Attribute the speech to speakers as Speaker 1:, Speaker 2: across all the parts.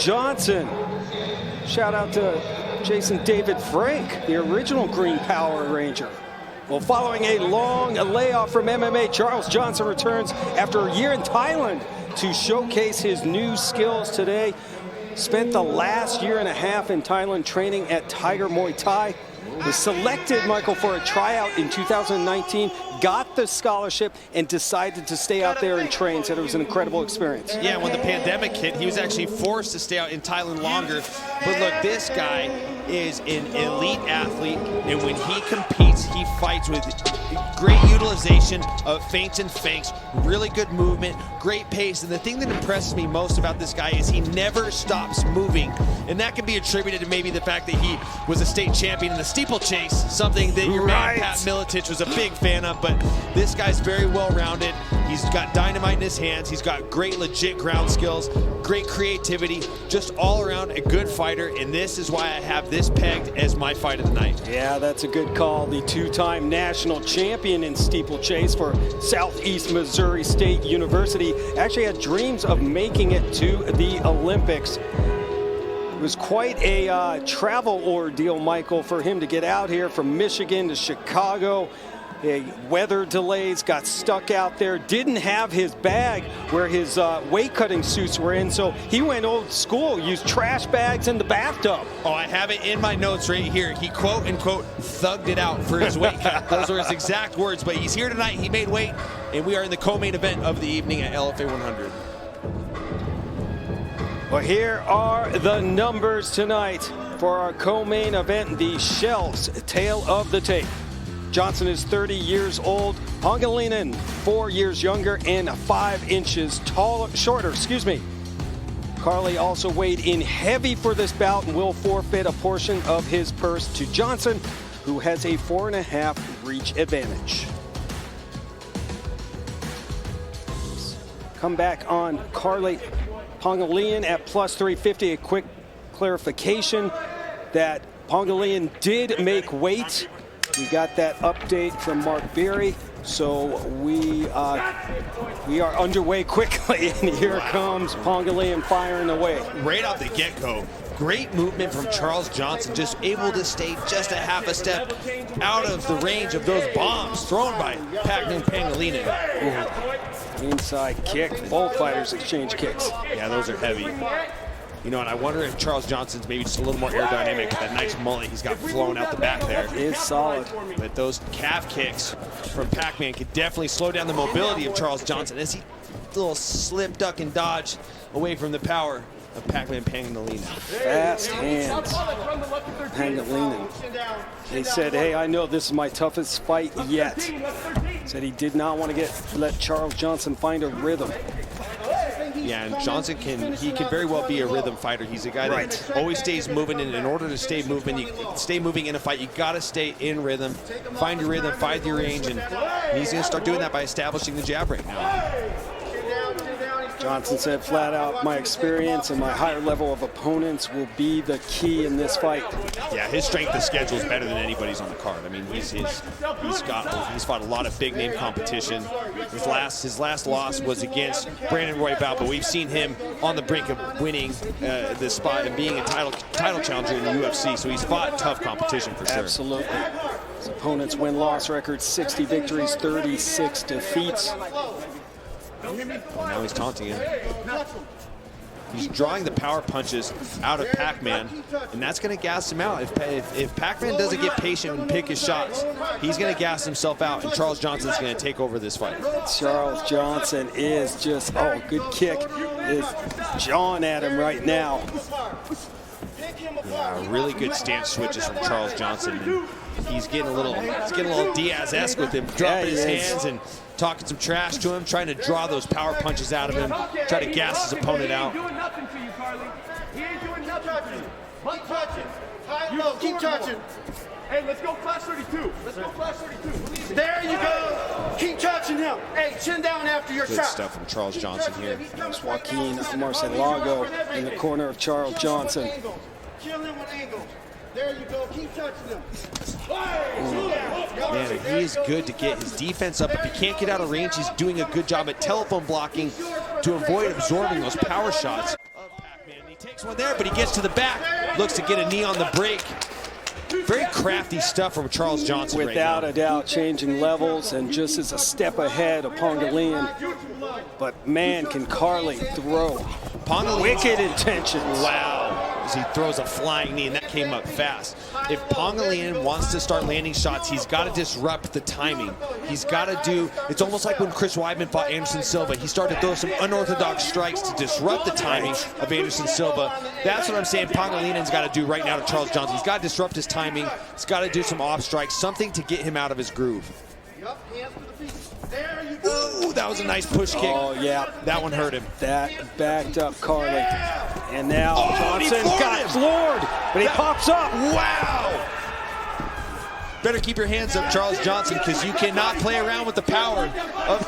Speaker 1: Johnson. Shout out to Jason David Frank, the original Green Power Ranger. Well, following a long layoff from MMA, Charles Johnson returns after a year in Thailand to showcase his new skills today. Spent the last year and a half in Thailand training at Tiger Muay Thai. Was selected, Michael, for a tryout in 2019, got the scholarship, and decided to stay out there and train. Said it was an incredible experience.
Speaker 2: Yeah, when the pandemic hit, he was actually forced to stay out in Thailand longer. But look, this guy is an elite athlete, and when he competes, he fights with great utilization of feints and feints, really good movement, great pace. And the thing that impresses me most about this guy is he never stops moving. And that can be attributed to maybe the fact that he was a state champion in the steeplechase, something that your man Pat Miletich was a big fan of. But this guy's very well-rounded. He's got dynamite in his hands. He's got great legit ground skills, great creativity, just all around a good fighter. And this is why I have this pegged as my fight of the night.
Speaker 1: Yeah, that's a good call. The two-time national champion in steeplechase for Southeast Missouri State University actually had dreams of making it to the Olympics. It was quite a travel ordeal, Michael, for him to get out here from Michigan to Chicago. Weather delays, got stuck out there, didn't have his bag where his weight cutting suits were in, so he went old school, used trash bags in the bathtub.
Speaker 2: Oh, I have it in my notes right here. He quote unquote thugged it out for his weight cut. Those are his exact words, but he's here tonight, he made weight, and we are in the co-main event of the evening at LFA 100.
Speaker 1: Well, here are the numbers tonight for our co-main event, the Shells Tale of the Tape. Johnson is 30 years old. Pangilinan, 4 years younger and 5 inches shorter. Karlee also weighed in heavy for this bout and will forfeit a portion of his purse to Johnson, who has a 4.5 reach advantage. Come back on Karlee. Pangilinan at plus 350. A quick clarification that Pangilinan did make weight. We got that update from Mark Beery, so we are underway quickly, and here comes Pangilinan firing away.
Speaker 2: Right off the get-go, great movement from Charles Johnson, just able to stay just a half a step out of the range of those bombs thrown by Pangilinan.
Speaker 1: Inside kick, both fighters exchange kicks.
Speaker 2: Yeah, those are heavy. You know, and I wonder if Charles Johnson's maybe just a little more aerodynamic with that nice mullet he's got flowing out the back there.
Speaker 1: It's solid.
Speaker 2: But those calf kicks from Pac-Man could definitely slow down the mobility of Charles Johnson as he little slip, duck, and dodge away from the power of Pac-Man Pangilinan.
Speaker 1: Fast hands. Pangilinan. He said, hey, I know this is my toughest fight yet. Said he did not want to let Charles Johnson find a rhythm.
Speaker 2: Yeah, and Johnson can very well be a rhythm fighter. He's a guy that always stays moving, and in order to stay moving in a fight, you got to stay in rhythm, find your rhythm, find your range, and he's going to start doing that by establishing the jab right now.
Speaker 1: Johnson said flat out, my experience and my higher level of opponents will be the key in this fight.
Speaker 2: Yeah, his strength of schedule is better than anybody's on the card. I mean, he's fought a lot of big name competition. His last loss was against Brandon Royval, but we've seen him on the brink of winning this spot and being a title challenger in the UFC. So he's fought tough competition for sure.
Speaker 1: Absolutely. His opponent's win-loss record: 60 victories, 36 defeats.
Speaker 2: Oh, now he's taunting him. He's drawing the power punches out of Pac-Man, and that's going to gas him out. If Pac-Man doesn't get patient and pick his shots, he's going to gas himself out, and Charles Johnson's going to take over this fight.
Speaker 1: Charles Johnson is just, good kick, is jawing at him right now.
Speaker 2: Yeah, really good stance switches from Charles Johnson. And he's getting a little Diaz-esque with him, dropping his hands and talking some trash to him, trying to draw those power punches out of him, try to gas his opponent out.
Speaker 3: He ain't doing nothing to you, Karlee. He ain't doing nothing. Keep touching. Keep touching. Hey, let's go class 32. Let's go class 32. There you go. Keep touching him. Hey, chin down after your shot.
Speaker 2: Good stuff from Charles Johnson here.
Speaker 1: There's Joaquin Marcelago in the corner of Charles Johnson.
Speaker 3: Kill him with angles. There you go. Keep touching him.
Speaker 2: Man, he is good to get his defense up. If he can't get out of range, he's doing a good job at telephone blocking to avoid absorbing those power shots of Pac-Man. He takes One there, but he gets to the back, looks to get a knee on the break. Very crafty stuff from Charles Johnson.
Speaker 1: Without a doubt, changing levels and just as a step ahead of Pangilinan. But man, can Karlee throw. Wicked intentions.
Speaker 2: Wow. As he throws a flying knee, and that came up fast. If Pangilinan wants to start landing shots, he's got to disrupt the timing. He's got to do, it's almost like when Chris Weidman fought Anderson Silva. He started to throw some unorthodox strikes to disrupt the timing of Anderson Silva. That's what I'm saying Pangilinan's got to do right now to Charles Johnson. He's got to disrupt his timing. He's got to do some off strikes, something to get him out of his groove. Ooh, that was a nice push kick.
Speaker 1: Oh, yeah.
Speaker 2: That one hurt him.
Speaker 1: That backed up Karlee. And now Johnson got floored, but he pops up.
Speaker 2: Wow. Better keep your hands up, Charles Johnson, because you cannot play around with the power of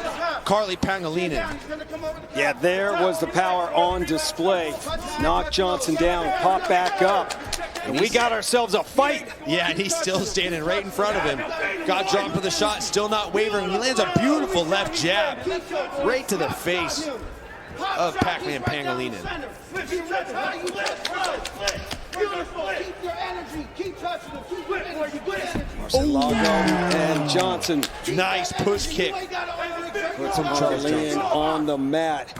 Speaker 2: Karlee Pangilinan.
Speaker 1: Yeah, there was the power on display. Knocked Johnson down, popped back up. And we got ourselves a fight.
Speaker 2: Yeah, and he's still standing right in front of him. Got dropped with a shot, still not wavering. He lands a beautiful left jab right to the face of Pac-Man Pangilinan.
Speaker 1: And Johnson.
Speaker 2: Nice push kick.
Speaker 1: Puts Pangilinan on the mat.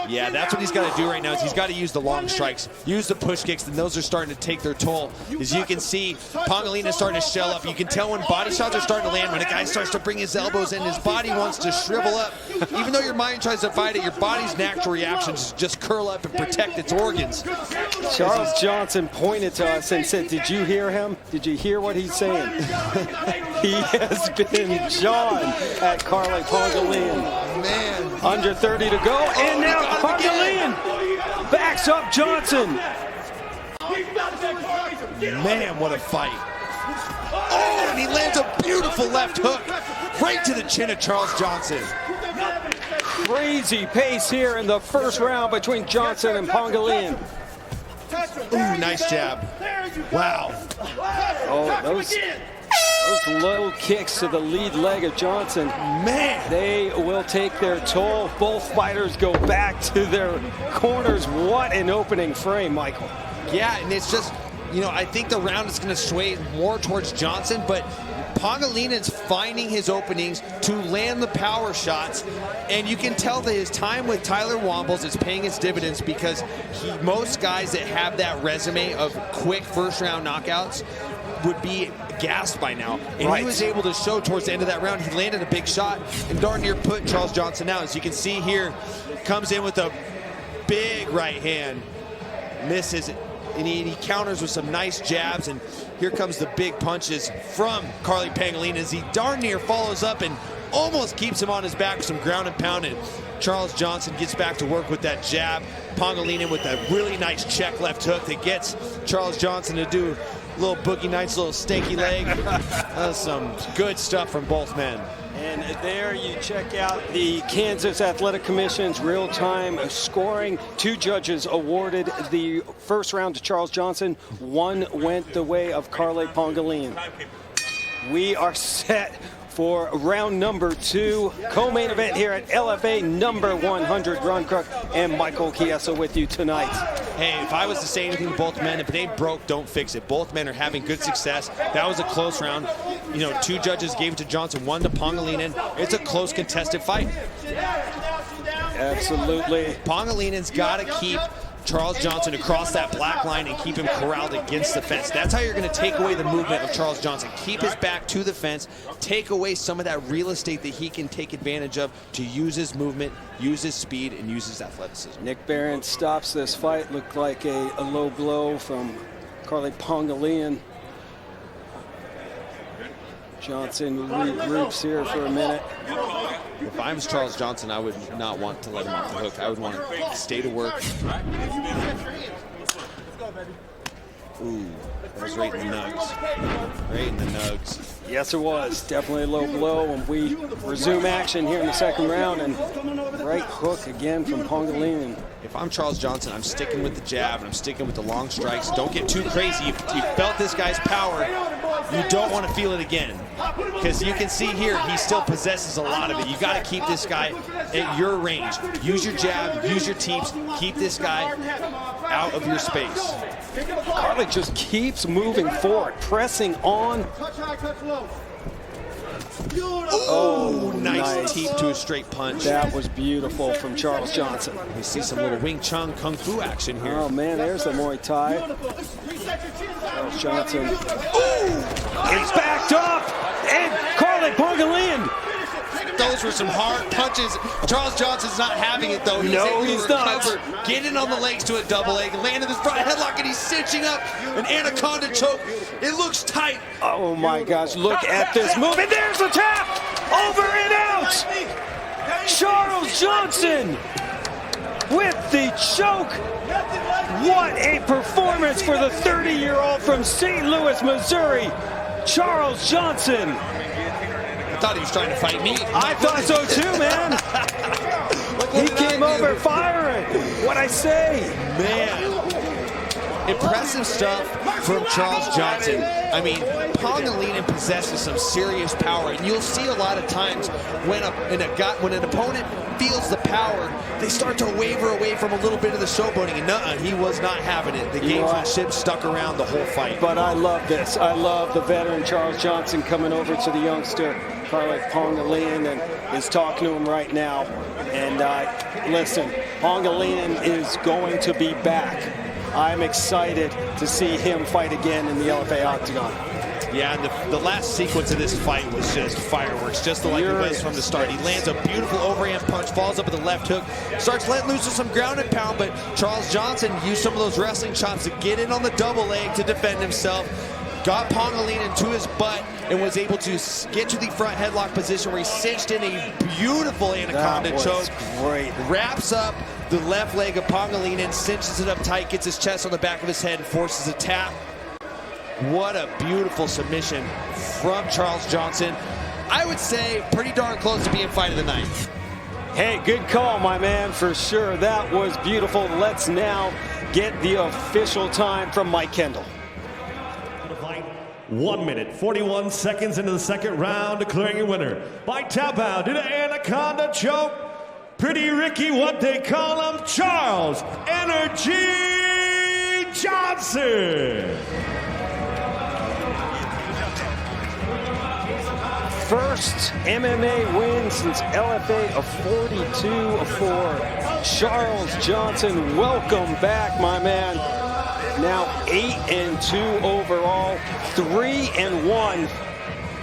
Speaker 2: Yeah, that's what he's got to do right now. Is he's got to use the long strikes, use the push kicks, and those are starting to take their toll. As you can see, Pangilinan is starting to shell up. You can tell when body shots are starting to land, when a guy starts to bring his elbows in, his body wants to shrivel up. Even though your mind tries to fight it, your body's natural reaction is just curl up and protect its organs.
Speaker 1: Charles Johnson pointed to us and said, "Did you hear him? Did you hear what he's saying?" He has been John at Karlee Pangilinan.
Speaker 2: Man.
Speaker 1: Under 30 to go, and now Pangilinan backs up Johnson.
Speaker 2: Man, what a fight. Oh, and he lands a beautiful left hook right to the chin of Charles Johnson.
Speaker 1: Crazy pace here in the first round between Johnson and Pangilinan.
Speaker 2: Ooh, nice jab. Wow.
Speaker 1: Oh, those low kicks to the lead leg of Johnson,
Speaker 2: man,
Speaker 1: they will take their toll. Both fighters go back to their corners. What an opening frame, Michael.
Speaker 2: Yeah, and it's just, you know, I think the round is going to sway more towards Johnson, but Pangilinan's finding his openings to land the power shots, and you can tell that his time with Tyler Wombles is paying its dividends, because most guys that have that resume of quick first-round knockouts would be gassed by now, and he was able to show towards the end of that round. He landed a big shot and darn near put Charles Johnson out. As you can see here, comes in with a big right hand, misses it, and he counters with some nice jabs, and here comes the big punches from Karlee Pangilinan as he darn near follows up and almost keeps him on his back with some ground and pound, and Charles Johnson gets back to work with that jab. Pangilinan with a really nice check left hook that gets Charles Johnson to do little boogie nights, little stanky leg. Some good stuff from both men.
Speaker 1: And there you check out the Kansas Athletic Commission's real-time scoring. 2 judges awarded the first round to Charles Johnson. 1 went the way of Karlee Pangilinan. We are set for round number 2, co-main event here at LFA number 100. Ron Kruk and Michael Chiesa with you tonight.
Speaker 2: Hey, if I was to say anything to both men, if it ain't broke, don't fix it. Both men are having good success. That was a close round. You know, 2 judges gave it to Johnson, 1 to Pangilinan. It's a close contested fight.
Speaker 1: Absolutely.
Speaker 2: Pangilinan's got to keep Charles Johnson across that black line and keep him corralled against the fence. That's how you're going to take away the movement of Charles Johnson. Keep his back to the fence, take away some of that real estate that he can take advantage of to use his movement, use his speed, and use his athleticism.
Speaker 1: Nick Barron stops this fight. Looked like a low blow from Karlee Pangilinan. Johnson regroups here for a minute.
Speaker 2: If I was Charles Johnson, I would not want to let him off the hook. I would want to stay to work. Ooh, that was right in the nugs. Right in the nugs.
Speaker 1: Yes, it was. Definitely a low blow. And we resume action here in the second round. And right hook again from Pangilinan.
Speaker 2: If I'm Charles Johnson, I'm sticking with the jab and I'm sticking with the long strikes. Don't get too crazy. You felt this guy's power. you don't want to feel it again. Because you can see here, he still possesses a lot of it. You got to keep this guy at your range. Use your jab, use your teeps, keep this guy out of your space.
Speaker 1: Karlee just keeps moving forward, pressing on.
Speaker 2: Oh, nice teep to a straight punch.
Speaker 1: That was beautiful from Charles Johnson.
Speaker 2: We see some little Wing Chun Kung Fu action here.
Speaker 1: Oh man, there's the Muay Thai. Charles Johnson. He's backed up, and Karlee Pangilinan.
Speaker 2: Those were some hard punches. Charles Johnson's not having it though.
Speaker 1: He's not.
Speaker 2: Getting on the legs to a double leg, landing this front headlock, and he's cinching up an anaconda choke. It looks tight.
Speaker 1: Oh my gosh, look at this move, and there's the tap! Over and out! Charles Johnson with the choke. What a performance for the 30-year-old from St. Louis, Missouri, Charles Johnson.
Speaker 2: I thought he was trying to fight me.
Speaker 1: I thought so too, man. He came over firing. What'd I say?
Speaker 2: Man. Impressive stuff from Charles Johnson. I mean, Pangilinan possesses some serious power, and you'll see a lot of times when an opponent feels the power, they start to waver away from a little bit of the showboating, and he was not having it. The gamesmanship stuck around the whole fight.
Speaker 1: But I love this. I love the veteran Charles Johnson coming over to the youngster Karlee Pangilinan and is talking to him right now. And listen, Pangilinan is going to be back. I'm excited to see him fight again in the LFA Octagon.
Speaker 2: Yeah, and the last sequence of this fight was just fireworks, just like it was from the start. He lands a beautiful overhand punch, falls up with a left hook, starts letting loose with some ground and pound, but Charles Johnson used some of those wrestling chops to get in on the double leg to defend himself. Got Pangilinan to his butt and was able to get to the front headlock position where he cinched in a beautiful anaconda choke.
Speaker 1: Great.
Speaker 2: Wraps up the left leg of Pangilinan, cinches it up tight, gets his chest on the back of his head, and forces a tap. What a beautiful submission from Charles Johnson. I would say pretty darn close to being fight of the night.
Speaker 1: Hey, good call, my man, for sure. That was beautiful. Let's now get the official time from Mike Kendall.
Speaker 4: 1 minute, 41 seconds into the second round, declaring your winner by tap out due to anaconda choke. Pretty Ricky, what they call him, Charles InnerG Johnson.
Speaker 1: First MMA win since LFA, a 42-4. Charles Johnson, welcome back, my man. Now 8-2 overall, 3-1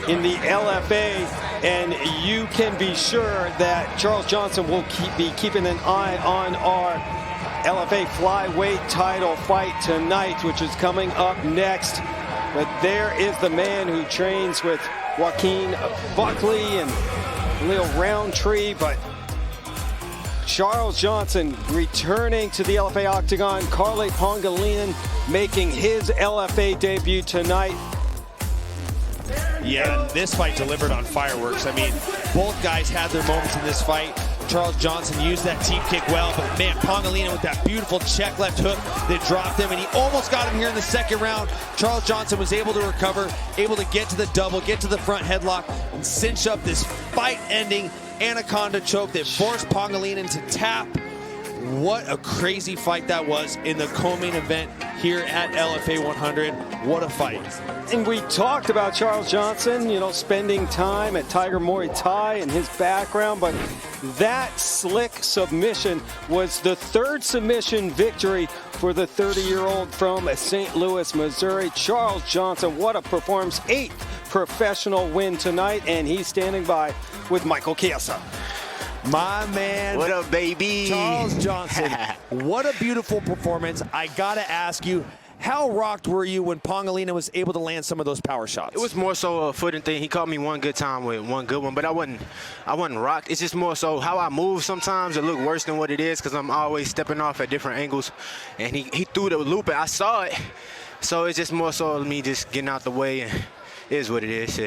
Speaker 1: in the LFA, and you can be sure that Charles Johnson will be keeping an eye on our LFA flyweight title fight tonight, which is coming up next. But there is the man who trains with Joaquin Buckley and Leo Roundtree, but Charles Johnson returning to the LFA Octagon. Karlee Pangilinan making his LFA debut tonight.
Speaker 2: Yeah, this fight delivered on fireworks. I mean, both guys had their moments in this fight. Charles Johnson used that teep kick well, but man, Pangilinan with that beautiful check left hook that dropped him, and he almost got him here in the second round. Charles Johnson was able to recover, able to get to the double, get to the front headlock, and cinch up this fight-ending anaconda choke that forced Pangilinan to tap. What a crazy fight that was in the co-main event here at LFA 100. What a fight.
Speaker 1: And we talked about Charles Johnson, you know, spending time at Tiger Muay Thai and his background, but that slick submission was the third submission victory for the 30-year-old from St. Louis, Missouri. Charles Johnson, what a performance. 8th professional win tonight, and he's standing by with Michael Chiesa.
Speaker 2: My man.
Speaker 5: What up, baby?
Speaker 2: Charles Johnson. What a beautiful performance. I gotta ask you, how rocked were you when Pangilinan was able to land some of those power shots?
Speaker 5: It was more so a footing thing. He caught me one good time with one good one, but I wasn't rocked. It's just more so how I move sometimes. It look worse than what it is because I'm always stepping off at different angles. And he threw the loop and I saw it. So it's just more so me just getting out the way, and it is what it is.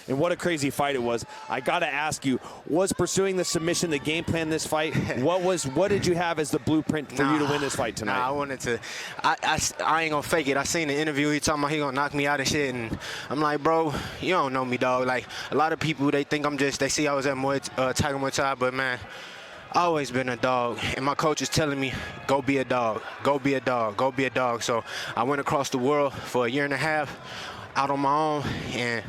Speaker 6: and what a crazy fight it was. I got to ask you, was pursuing the submission the game plan this fight? What did you have as the blueprint for you to win this fight tonight?
Speaker 5: I wanted to. I ain't gonna fake it. I seen the interview. He talking about he gonna knock me out and shit, and I'm like, bro, you don't know me, dog. Like a lot of people, they think they see I was at Tiger Muay Thai, but man, I always been a dog, and my coach is telling me, go be a dog, go be a dog, go be a dog. So I went across the world for a year and a half, out on my own, and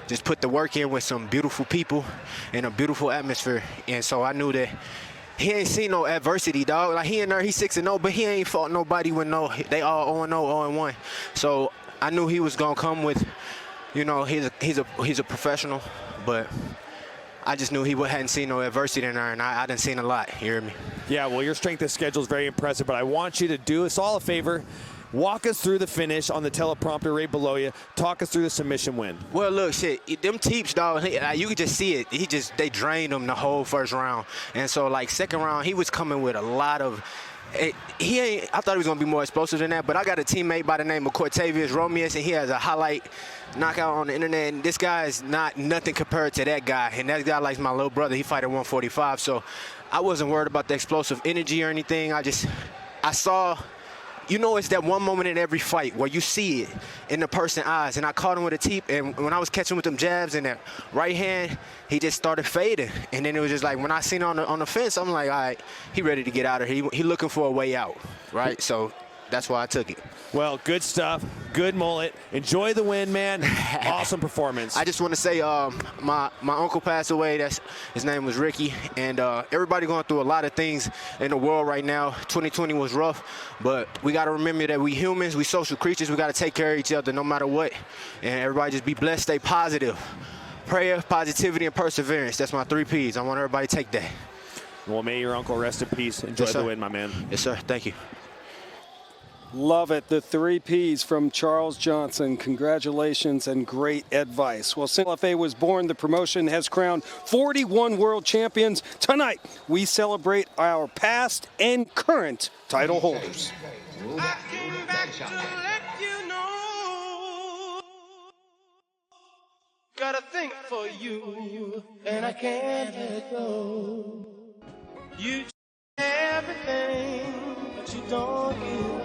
Speaker 5: just put the work in with some beautiful people and a beautiful atmosphere. And so I knew that he ain't seen no adversity, dog. Like he in there, he's 6-0, but he ain't fought nobody with they all 0-0, 0-1. So I knew he was gonna come with, you know, he's a professional, but I just knew he hadn't seen no adversity in there, and I done seen a lot, you hear me?
Speaker 6: Yeah, well, your strength of schedule is very impressive, but I want you to do us all a favor. Walk us through the finish on the teleprompter right below you. Talk us through the submission win.
Speaker 5: Well, look, shit, them teeps, dog, you could just see it. They drained him the whole first round. And so, like, second round, he was coming with a lot of, I thought he was going to be more explosive than that, but I got a teammate by the name of Cortavius Romeus, and he has a highlight knockout on the internet, and this guy is nothing compared to that guy. And that guy likes my little brother. He fight at 145, so I wasn't worried about the explosive energy or anything. I saw, you know, it's that one moment in every fight where you see it in the person's eyes, and I caught him with a teep, and when I was catching with them jabs and that right hand, he just started fading. And then it was just like, when I seen it on the fence, I'm like, all right, he ready to get out of here. He looking for a way out, right? So that's why I took it.
Speaker 6: Well, good stuff. Good mullet. Enjoy the win, man. Awesome performance.
Speaker 5: I just want to say my uncle passed away. His name was Ricky. And everybody going through a lot of things in the world right now. 2020 was rough. But we got to remember that we humans, we social creatures. We got to take care of each other no matter what. And everybody just be blessed, stay positive. Prayer, positivity, and perseverance. That's my 3 Ps. I want everybody to take that.
Speaker 6: Well, may your uncle rest in peace. Enjoy the win, my man.
Speaker 5: Yes, sir. Thank you.
Speaker 1: Love it. The 3 Ps from Charles Johnson. Congratulations and great advice. Well, since LFA was born, the promotion has crowned 41 world champions. Tonight, we celebrate our past and current title holders.
Speaker 7: I came back to let you know. Got a thing for you, and I can't let go. You everything, but you don't give